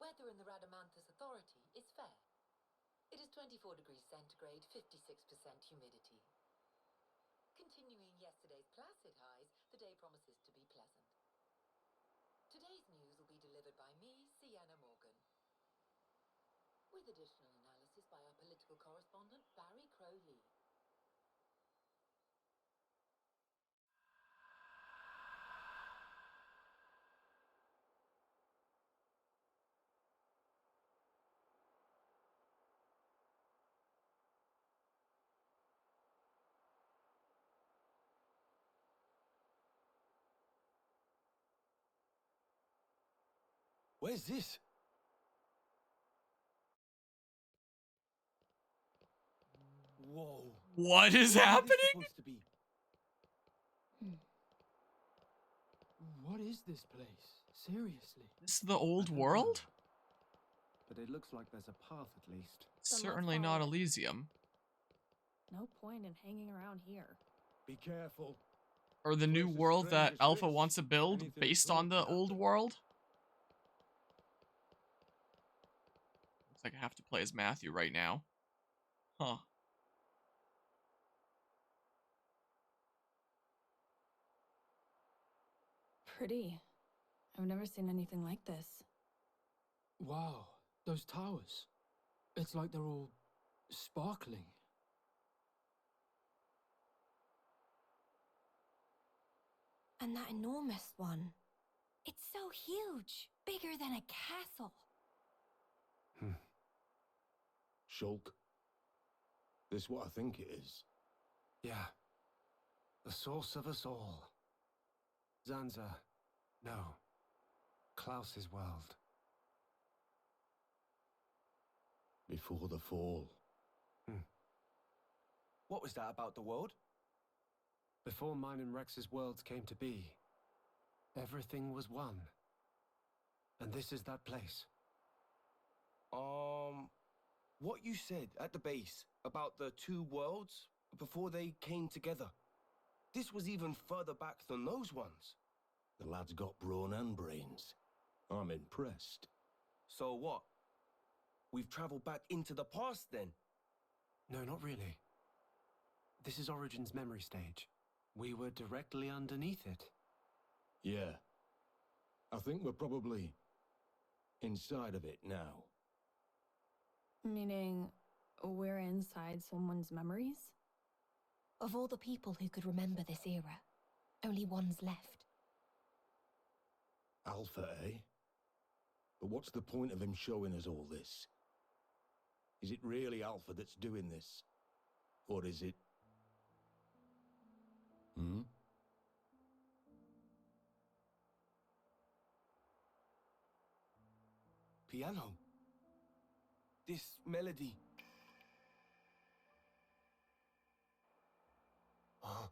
weather in the Radamanthus Authority is fair. It is 24 degrees centigrade, 56% humidity. Continuing yesterday's placid highs, the day promises to be pleasant. Today's news will be delivered by me, Sienna Morgan, with additional analysis by our political correspondent, Barry Crowley. Where's this? Whoa. What is Where happening? this supposed to be? What is this place? Seriously. This is the old world? But it looks like there's a path at least. Certainly not Elysium. No point in hanging around here. Be careful. Or the new Place is world that strange as Alpha this. wants to build Anything based cool on the can old happen. world. Looks like I have to play as Matthew right now. Huh. Pretty. I've never seen anything like this. Wow, those towers. It's like they're all sparkling. And that enormous one. It's so huge. Bigger than a castle. Shulk. This what I think it is. Yeah. The source of us all. Zanza. No. Klaus's world. Before the fall. What was that about the world? Before mine and Rex's worlds came to be, everything was one. And this is that place. What you said at the base about the two worlds before they came together. This was even further back than those ones. The lad's got brawn and brains. I'm impressed. So what? We've traveled back into the past then? No, not really. This is Origin's memory stage. We were directly underneath it. Yeah. I think we're probably inside of it now. Meaning, we're inside someone's memories? Of all the people who could remember this era, only one's left. Alpha, eh? But what's the point of him showing us all this? Is it really Alpha that's doing this? Or is it... Piano. This melody. Huh?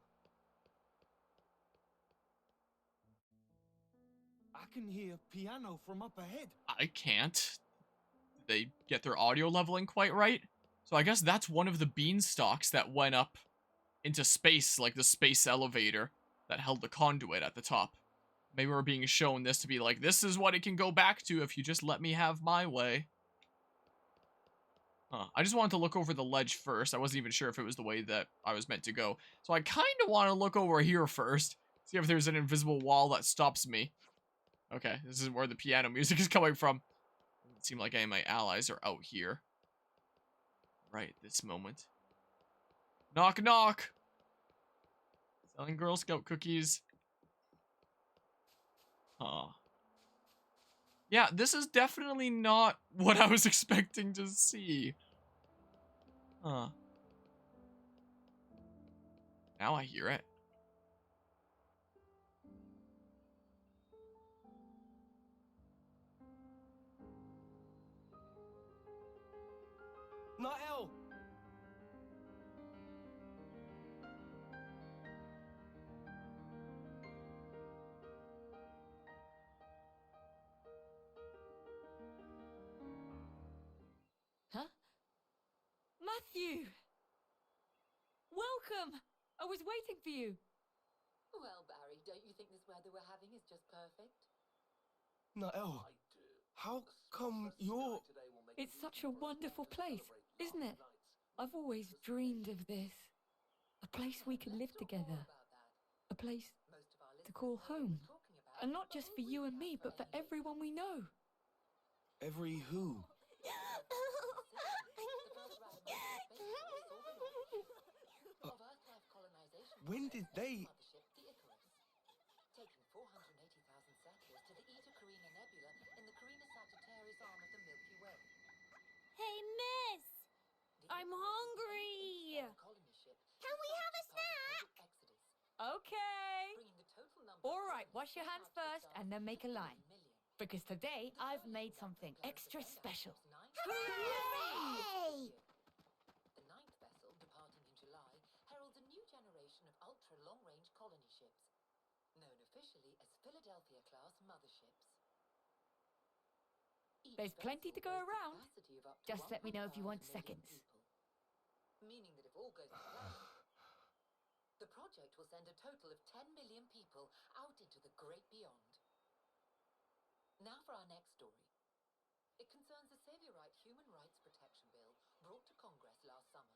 I can hear piano from up ahead. I can't. They get their audio leveling quite right. So I guess that's one of the beanstalks that went up into space, like the space elevator that held the conduit at the top. Maybe we're being shown this to be like, this is what it can go back to if you just let me have my way. Huh. I just wanted to look over the ledge first. I wasn't even sure if it was the way that I was meant to go. So I kind of want to look over here first. See if there's an invisible wall that stops me. Okay, this is where the piano music is coming from. It seemed like any of my allies are out here. Right, this moment. Knock, knock! Selling Girl Scout cookies. Huh. Yeah, this is definitely not what I was expecting to see. Huh. Now I hear it. Nael! Huh? Matthew! Welcome! I was waiting for you. Well, Barry, don't you think this weather we're having is just perfect? Nael, How come you're... It's such a wonderful place, isn't it? I've always dreamed of this. A place we could live together. A place to call home. And not just for you and me, but for everyone we know. Every who? When did they... Taking 480,000 settlers to the Eta Carina Nebula in the Carina Sagittarius arm of the Milky Way. Hey, miss! I'm hungry! Colony ship Can we have a snack? Exodus, Okay. bringing the total number All of right, wash your hands first and then make a line. Because today I've made something extra special. Hooray! The ninth vessel, departing in July, heralds a new generation of ultra-long-range colony ships, known officially as Philadelphia-class motherships. Each There's plenty to go vessel boasts a around. capacity of up to Just let me know if you want 1.5 million seconds. people. Meaning that if all goes to plan, the project will send a total of 10 million people out into the great beyond. Now for our next story. It concerns a Saviorite Human Rights Protection Bill brought to Congress last summer.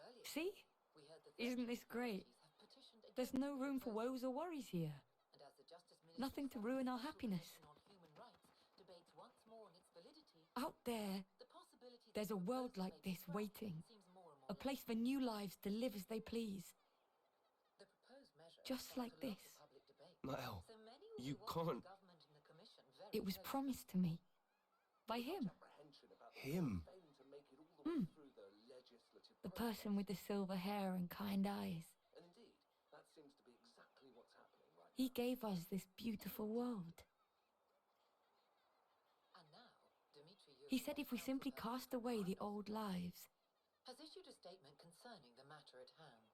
Earlier, See? we heard that Isn't this great? have petitioned There's against no the room for proposal. woes or worries here. And as the Justice Ministry Nothing to funds ruin our Special happiness. Commission on Human Rights debates once more on its validity, Out there, the possibility that there's a the world proposal like may be this scrapped waiting. seems more and more A place for new lives to live as they please. The proposed measure Just sparked like a lot this. of public debate. Nael, So many will you be watching can't... the government and the commission very It was closely. promised to me. By him. Him? The person with the silver hair and kind eyes. He gave us this beautiful world. And now, Dmitry He said if we Yurev's simply counsel cast away the old lives, has issued a statement concerning the matter at hand.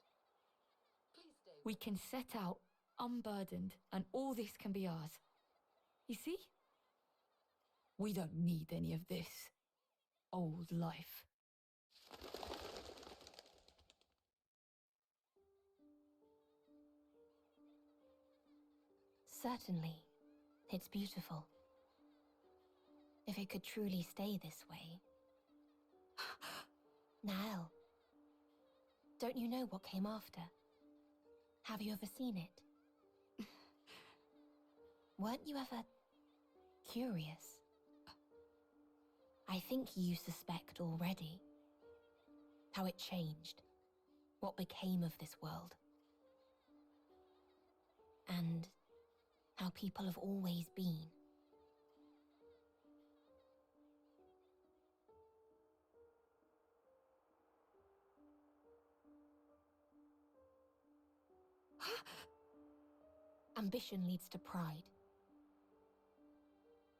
Please stay we with can set out unburdened and all this can be ours. You see? We don't need any of this old life. Certainly, it's beautiful. If it could truly stay this way. Nael, don't you know what came after? Have you ever seen it? Weren't you ever curious? I think you suspect already how it changed, what became of this world, and how people have always been. Ambition leads to pride.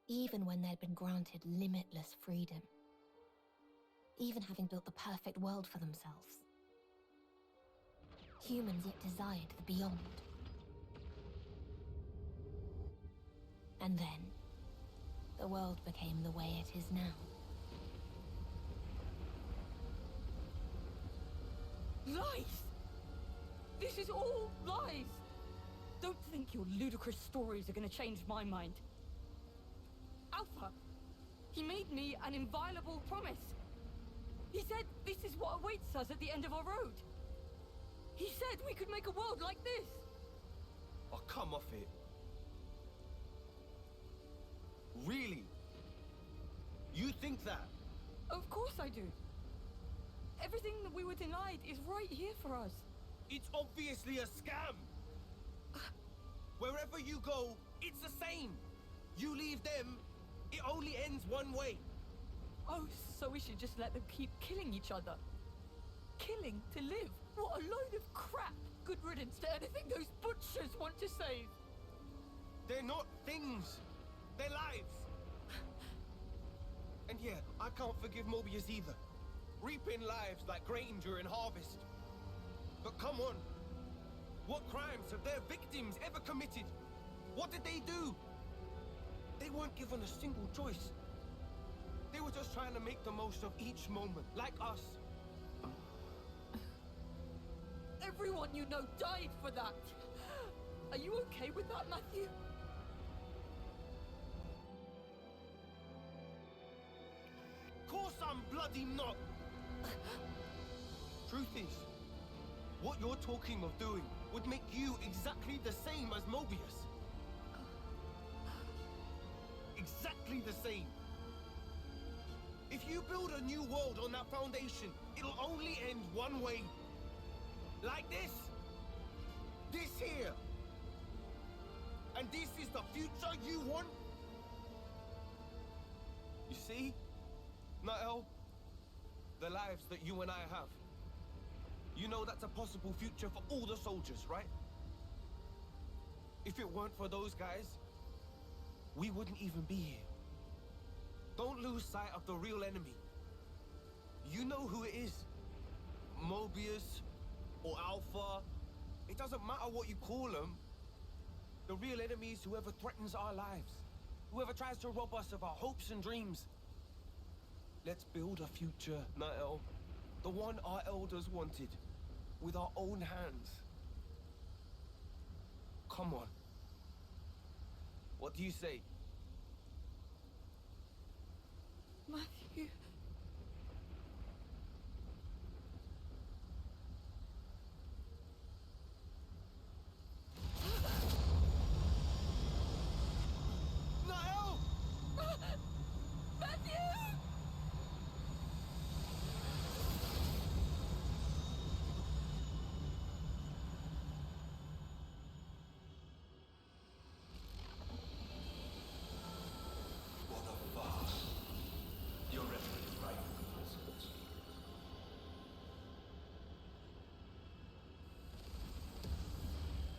Even when they'd been granted limitless freedom. Even having built the perfect world for themselves. Humans yet desired the beyond. And then, the world became the way it is now. Lies! This is all lies! Don't think your ludicrous stories are gonna change my mind. Alpha, he made me an inviolable promise. He said this is what awaits us at the end of our road. He said we could make a world like this. Oh, come off it. Really? You think that? Of course I do. Everything that we were denied is right here for us. It's obviously a scam. Wherever you go, it's the same. You leave them, it only ends one way. Oh, so we should just let them keep killing each other. Killing to live? What a load of crap! Good riddance to anything those butchers want to save. They're not things. They're lives. And yeah, I can't forgive Mobius either. Reaping lives like grain during harvest. But come on. What crimes have their victims ever committed? What did they do? They weren't given a single choice. They were just trying to make the most of each moment, like us. Everyone you know died for that. Are you okay with that, Matthew? damn bloody not! Truth is, what you're talking of doing would make you exactly the same as Mobius. Exactly the same. If you build a new world on that foundation, it'll only end one way. Like this. This here. And this is the future you want? You see, Nael, the lives that you and I have. You know that's a possible future for all the soldiers, right? If it weren't for those guys, we wouldn't even be here. Don't lose sight of the real enemy. You know who it is. Mobius or Alpha. It doesn't matter what you call them. The real enemy is whoever threatens our lives. Whoever tries to rob us of our hopes and dreams. Let's build a future, Nael. The one our elders wanted. With our own hands. Come on. What do you say? Matthew. Nael! Matthew! What a farce. Your reference is right.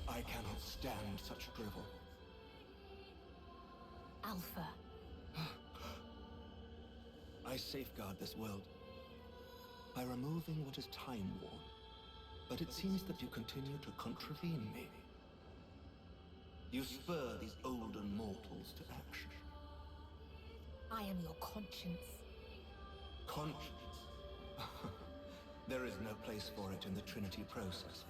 I cannot stand such drivel. Alpha. I safeguard this world by removing what is time-worn. But it seems that you continue to contravene me. You spur these olden mortals to action. I am your conscience. Conscience? There is no place for it in the Trinity process.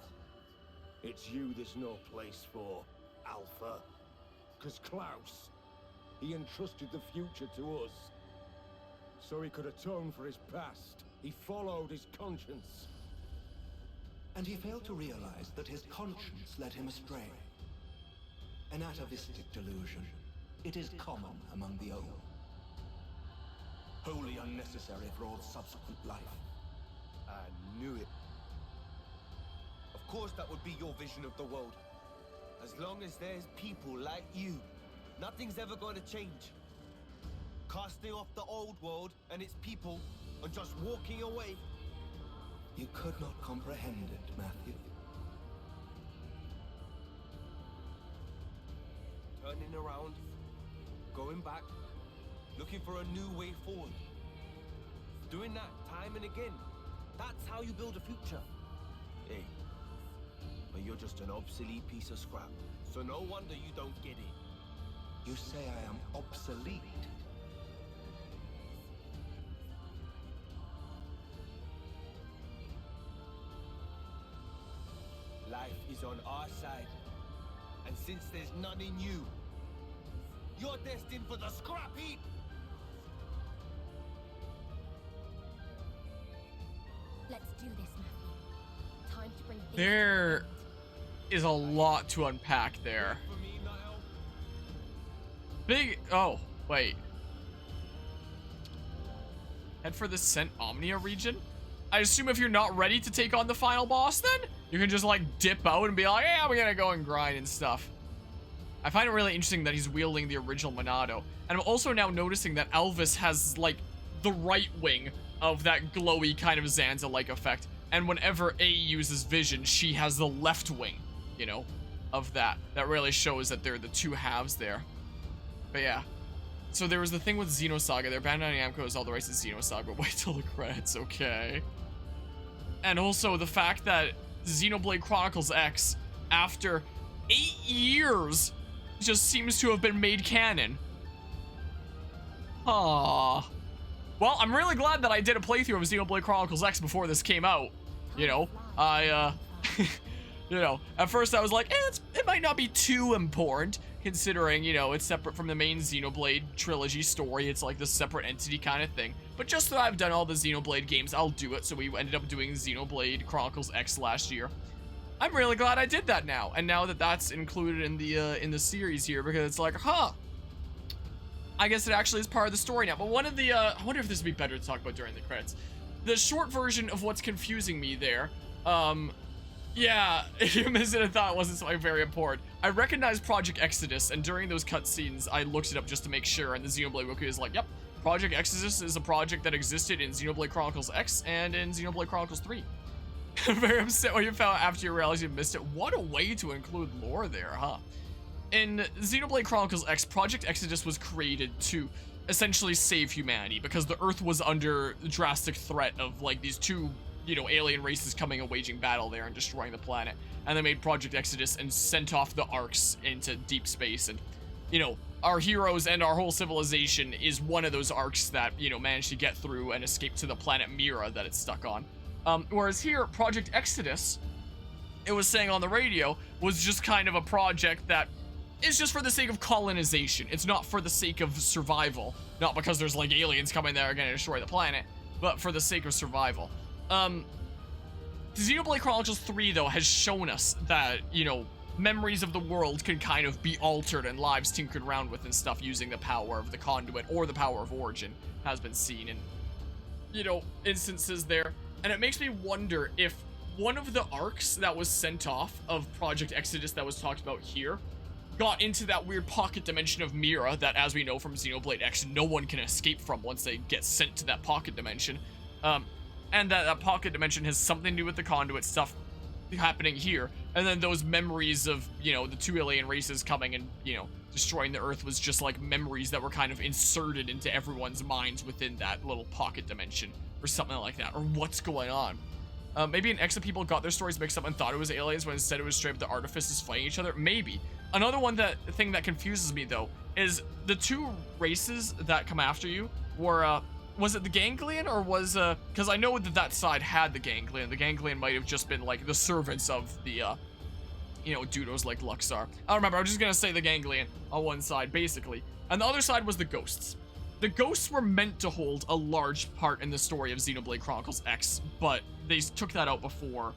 It's you there's no place for, Alpha. 'Cause Klaus, he entrusted the future to us. So he could atone for his past. He followed his conscience. And he failed to realize that his conscience led him astray. An atavistic delusion. It is common among the old. Wholly unnecessary for all subsequent life. I knew it. Of course that would be your vision of the world. As long as there's people like you, nothing's ever going to change. Casting off the old world and its people and just walking away. You could not comprehend it, Matthew. Turning around, going back, looking for a new way forward. Doing that time and again. That's how you build a future. Hey, but you're just an obsolete piece of scrap. So no wonder you don't get it. You say I am obsolete? Life is on our side. And since there's none in you, you're destined for the scrap heap! Let's do this, Matthew. Time to bring things There to an end. is a lot to unpack there. For me, Nael. Big. Oh, wait. Head for the Cent Omnia region? I assume if you're not ready to take on the final boss, then you can just like dip out and be like, yeah, we're gonna go and grind and stuff. I find it really interesting that he's wielding the original Monado. And I'm also now noticing that Elvis has like the right wing of that glowy kind of Zanza-like effect. And whenever A uses vision, she has the left wing, you know, of that. That really shows that they're the two halves there. But yeah. So there was the thing with Xenosaga there. Bandai Namco has all the rights to Xenosaga, but wait till the credits, okay? And also the fact that Xenoblade Chronicles X, after 8 years, just seems to have been made canon. Aww. Well, I'm really glad that I did a playthrough of Xenoblade Chronicles X before this came out. You know, you know, at first I was like, it might not be too important. considering, you know, it's separate from the main Xenoblade trilogy story. It's like this separate entity kind of thing. But just that I've done all the Xenoblade games, I'll do it. So we ended up doing Xenoblade Chronicles X last year. I'm really glad I did that now. And now that that's included in the series here, because it's like, I guess it actually is part of the story now. But one of the, I wonder if this would be better to talk about during the credits. The short version of what's confusing me there, yeah, if you missed it, I thought it wasn't something very important. I recognized Project Exodus, and during those cutscenes, I looked it up just to make sure, and the Xenoblade Wiki is like, yep, Project Exodus is a project that existed in Xenoblade Chronicles X and in Xenoblade Chronicles 3. Very upset when you found out after you realized you missed it. What a way to include lore there, huh? In Xenoblade Chronicles X, Project Exodus was created to essentially save humanity, because the Earth was under drastic threat of, like, these two, you know, alien races coming and waging battle there and destroying the planet. And they made Project Exodus and sent off the Arcs into deep space. And, you know, our heroes and our whole civilization is one of those Arcs that, you know, managed to get through and escape to the planet Mira that it's stuck on. Whereas here, Project Exodus, it was saying on the radio, was just kind of a project that is just for the sake of colonization. It's not for the sake of survival. Not because there's, like, aliens coming that are going to destroy the planet, but for the sake of survival. Xenoblade Chronicles 3, though, has shown us that, you know, memories of the world can kind of be altered and lives tinkered around with and stuff using the power of the conduit or the power of origin has been seen in, you know, instances there. And it makes me wonder if one of the arcs that was sent off of Project Exodus that was talked about here got into that weird pocket dimension of Mira that, as we know from Xenoblade X, no one can escape from once they get sent to that pocket dimension. And that pocket dimension has something to do with the conduit stuff happening here. And then those memories of, you know, the two alien races coming and, you know, destroying the Earth was just like memories that were kind of inserted into everyone's minds within that little pocket dimension or something like that. Or what's going on? Maybe an X of people got their stories mixed up and thought it was aliens when instead it was straight up the artifices fighting each other. Maybe. Another thing that confuses me, though, is the two races that come after you were, was it the Ganglion or was, because I know that side had the Ganglion. The Ganglion might have just been, like, the servants of the, you know, Dudos like Luxar. I don't remember, I'm just gonna say the Ganglion on one side, basically. And the other side was the Ghosts. The Ghosts were meant to hold a large part in the story of Xenoblade Chronicles X, but they took that out before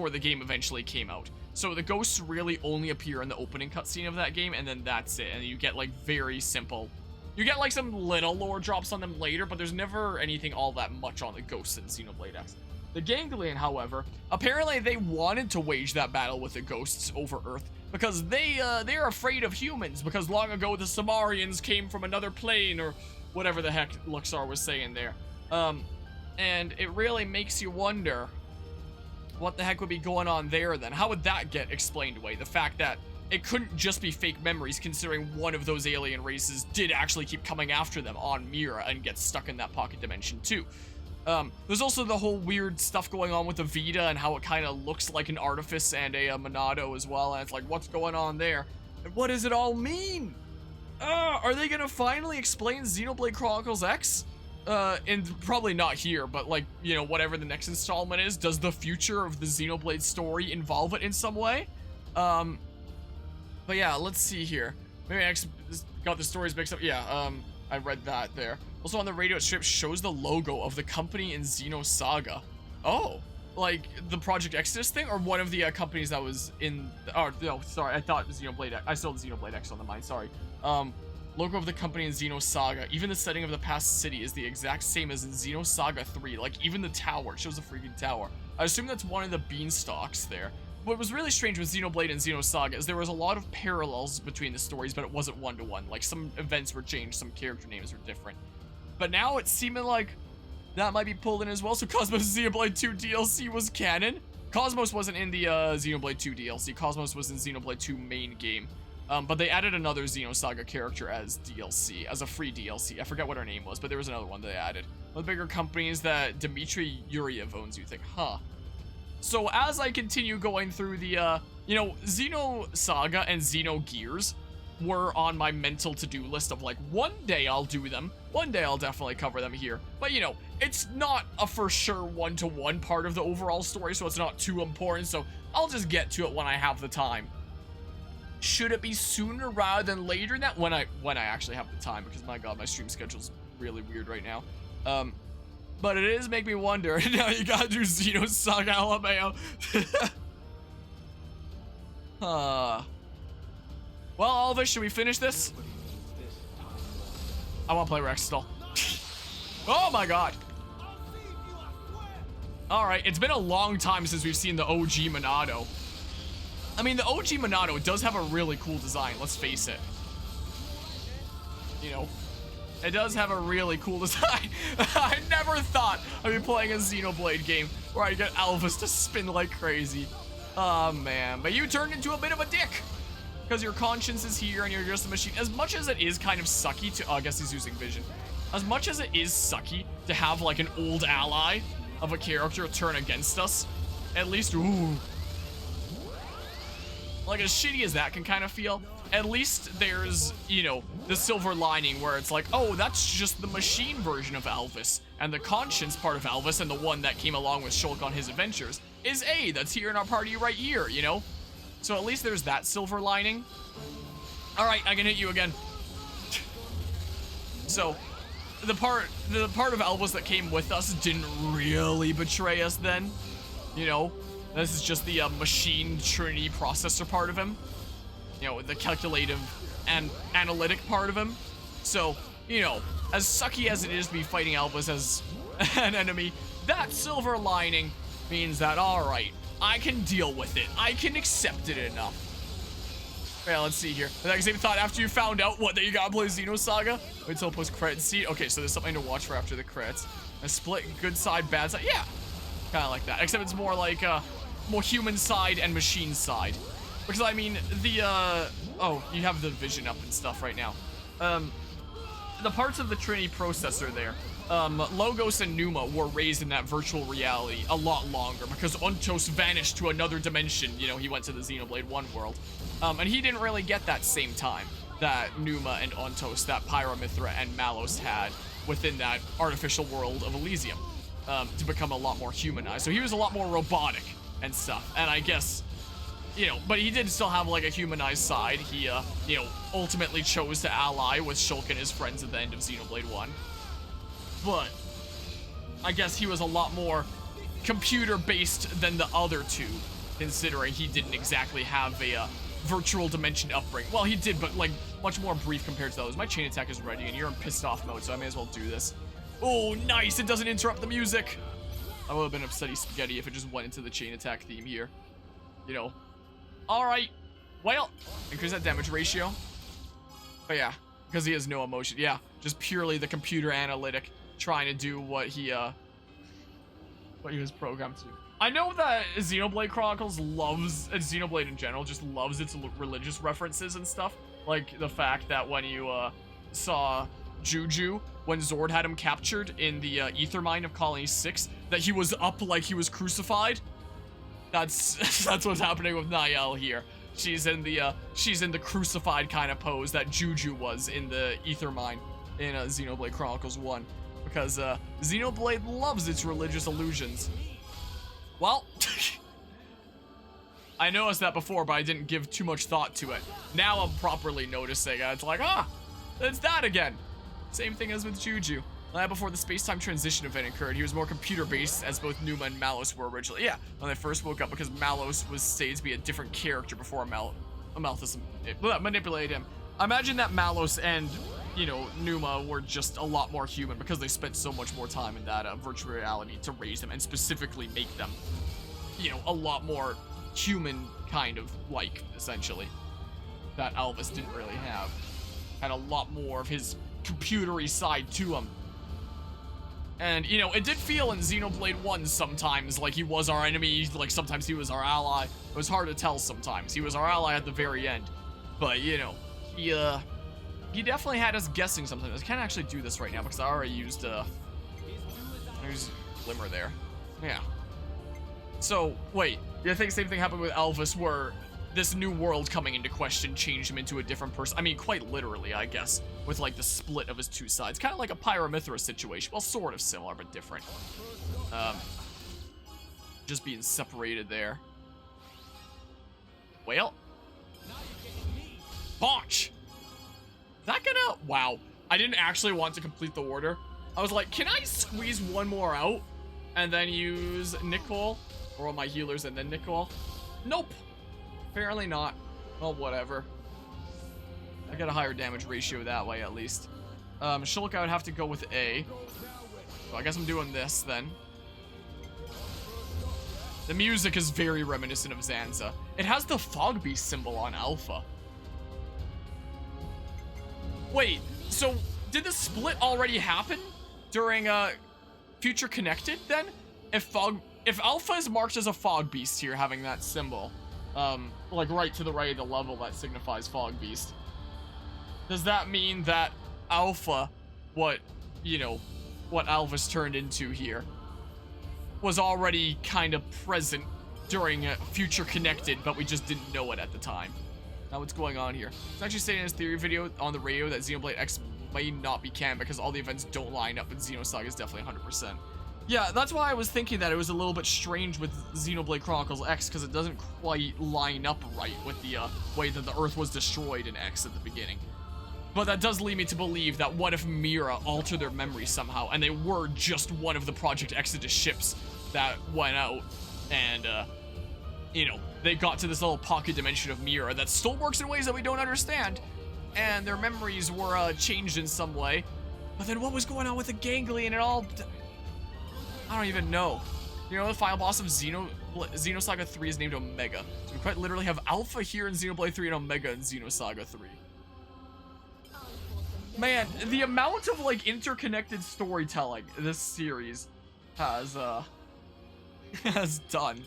the game eventually came out. So the Ghosts really only appear in the opening cutscene of that game, and then that's it. And you get, like, very simple... You get, like, some little lore drops on them later, but there's never anything all that much on the Ghosts in Xenoblade X. The Ganglion, however, apparently they wanted to wage that battle with the Ghosts over Earth, because they're afraid of humans, because long ago the Samarians came from another plane, or whatever the heck Luxar was saying there. And it really makes you wonder what the heck would be going on there then. How would that get explained away? The fact that it couldn't just be fake memories, considering one of those alien races did actually keep coming after them on Mira and get stuck in that pocket dimension too. There's also the whole weird stuff going on with the Vita and how it kind of looks like an Artifice and a Monado as well, and it's like, what's going on there? And what does it all mean? Are they gonna finally explain Xenoblade Chronicles X? And probably not here, but, like, you know, whatever the next installment is, does the future of the Xenoblade story involve it in some way? But yeah, let's see here. Maybe I got the stories mixed up. Yeah, I read that there. Also on the radio, it strip shows the logo of the company in Xenosaga. Oh, like the Project Exodus thing, or one of the companies that was in. Oh no, sorry, I thought Xenoblade. I still had Xenoblade X on the mind. Sorry. Logo of the company in Xenosaga. Even the setting of the past city is the exact same as in Xenosaga 3. Like even the tower, it shows the freaking tower. I assume that's one of the beanstalks there. What was really strange with Xenoblade and Xenosaga is there was a lot of parallels between the stories, but it wasn't one-to-one. Like, some events were changed, some character names were different. But now it's seeming like that might be pulled in as well. So Cosmos Xenoblade 2 DLC was canon. Cosmos wasn't in the Xenoblade 2 DLC. Cosmos was in Xenoblade 2 main game. But they added another Xenosaga character as DLC, as a free DLC. I forget what her name was, but there was another one they added. One of the bigger companies that Dmitry Yuriev owns, you think, huh? So as I continue going through the, you know, Xenosaga and Xenogears were on my mental to-do list of like, one day I'll do them. One day I'll definitely cover them here. But, you know, it's not a for sure one-to-one part of the overall story, so it's not too important, so I'll just get to it when I have the time. should it be sooner rather than later? That when I actually have the time, because my god, my stream schedule's really weird right now. But it is make me wonder. Now you gotta do Xenosaga Alabama. Well, Alva, should we finish this? I want to play Rex still. Oh my god. Alright, it's been a long time since we've seen the OG Monado. I mean, the OG Monado does have a really cool design, let's face it. You know, it does have a really cool design. I never thought I'd be playing a Xenoblade game where I get Alphys to spin like crazy. Oh man, but you turned into a bit of a dick. Because your conscience is here and you're just a machine. As much as it is kind of sucky to, oh, I guess he's using vision. As much as it is sucky to have like an old ally of a character turn against us, at least, ooh. Like as shitty as that can kind of feel, at least there's, you know, the silver lining where it's like, oh, that's just the machine version of Alphys. And the conscience part of Alphys and the one that came along with Shulk on his adventures is A, that's here in our party right here, you know? So at least there's that silver lining. All right, I can hit you again. So the part of Alphys that came with us didn't really betray us then. You know, this is just the machine trinity processor part of him. You know, the calculative and analytic part of him. So, you know, as sucky as it is to be fighting Alphys as an enemy, that silver lining means that, all right, I can deal with it. I can accept it enough. Yeah, let's see here. The same thought after you found out what that you gotta play Xenosaga? Wait till post credits. See, okay, so there's something to watch for after the credits. A split good side, bad side. Yeah, kind of like that. Except it's more like more human side and machine side. Because I mean the oh, you have the vision up and stuff right now. The parts of the Trinity processor there. Logos and Numa were raised in that virtual reality a lot longer because Ontos vanished to another dimension. You know, he went to the Xenoblade 1 world. And he didn't really get that same time that Numa and Ontos, that Pyramithra and Malos had within that artificial world of Elysium, to become a lot more humanized. So he was a lot more robotic and stuff. And I guess, you know, but he did still have like a humanized side. He, you know, ultimately chose to ally with Shulk and his friends at the end of Xenoblade 1. But I guess he was a lot more computer-based than the other two, considering he didn't exactly have a virtual dimension upbringing. Well, he did, but like much more brief compared to those. My chain attack is ready, and you're in pissed off mode, so I may as well do this. Oh, nice! It doesn't interrupt the music. I would have been upsetty spaghetti if it just went into the chain attack theme here. You know. All right. Well, increase that damage ratio. But yeah, because he has no emotion. Yeah, just purely the computer analytic. Trying to do what he was programmed to. I know that Xenoblade Chronicles loves, and Xenoblade in general just loves its religious references and stuff. Like the fact that when you saw Juju, when Zord had him captured in the ether mine of Colony 6, that he was up like he was crucified. That's what's happening with Niall here. She's in the crucified kind of pose that Juju was in the ether mine in Xenoblade Chronicles 1. Because Xenoblade loves its religious illusions. Well, I noticed that before, but I didn't give too much thought to it. Now I'm properly noticing it. It's like, ah, it's that again. Same thing as with Juju. Before the space-time transition event occurred, he was more computer-based, as both Numa and Malos were originally. Yeah, when they first woke up, because Malos was stated to be a different character before Malthus manipulated him. I imagine that Malos and, you know, Numa were just a lot more human because they spent so much more time in that virtual reality to raise them and specifically make them, you know, a lot more human kind of like, essentially, that Alphys didn't really have. Had a lot more of his computery side to him. And, you know, it did feel in Xenoblade 1 sometimes like he was our enemy, like sometimes he was our ally. It was hard to tell sometimes. He was our ally at the very end. But, you know, he definitely had us guessing something. I can't actually do this right now because I already used, there's Glimmer there. Yeah. So, wait, you think the same thing happened with Alphys where this new world coming into question changed him into a different person? I mean, quite literally, I guess, with like the split of his two sides. Kind of like a Pyramithra situation. Well, sort of similar, but different. Just being separated there. Well. Botch! That gonna... Wow. I didn't actually want to complete the order. I was like, can I squeeze one more out and then use Nicole? Or all my healers and then Nicole? Nope. Apparently not. Well, whatever. I get a higher damage ratio that way, at least. Shulk, I would have to go with A. So I guess I'm doing this, then. The music is very reminiscent of Zanza. It has the Fog Beast symbol on Alpha. Wait, so did the split already happen during Future Connected then? If Alpha is marked as a Fog Beast here, having that symbol, like right to the right of the level that signifies Fog Beast, does that mean that Alpha, what Alpha's turned into here, was already kind of present during Future Connected, but we just didn't know it at the time? Now what's going on here? It's actually saying in his theory video on the radio that Xenoblade X may not be canon because all the events don't line up, and Xenosaga is definitely 100%. Yeah, that's why I was thinking that it was a little bit strange with Xenoblade Chronicles X, because it doesn't quite line up right with the way that the Earth was destroyed in X at the beginning. But that does lead me to believe that what if Mira altered their memory somehow, and they were just one of the Project Exodus ships that went out, and, they got to this little pocket dimension of Mira that still works in ways that we don't understand, and their memories were changed in some way. But then what was going on with the ganglion and all? I don't even know. The final boss of Xenosaga 3 is named Omega. So we quite literally have Alpha here in Xenoblade 3 and Omega in Xenosaga 3. Man, the amount of, interconnected storytelling this series has done.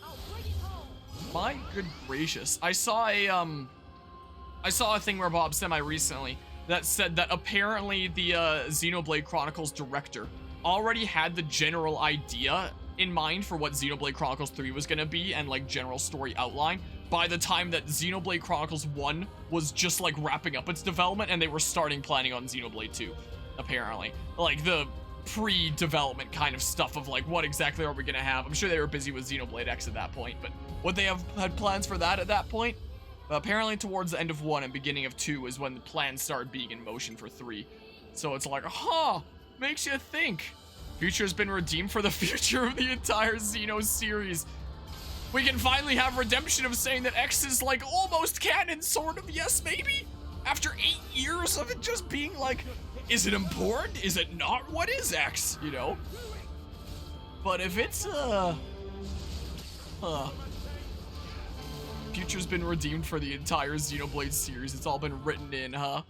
My good gracious. I saw a thing where Bob sent recently that said that apparently the Xenoblade Chronicles director already had the general idea in mind for what Xenoblade Chronicles 3 was going to be and general story outline by the time that Xenoblade Chronicles 1 was just wrapping up its development and they were planning on Xenoblade 2, apparently. The pre-development kind of stuff of what exactly are we going to have. I'm sure they were busy with Xenoblade X at that point, but would they have had plans for that at that point? Apparently towards the end of 1 and beginning of 2 is when the plans started being in motion for 3. So it's makes you think. Future's been redeemed for the future of the entire Xeno series. We can finally have redemption of saying that X is almost canon, sort of, yes, maybe? After 8 years of it just being is it important? Is it not? What is X? But if it's, Future's been redeemed for the entire Xenoblade series. It's all been written in, huh?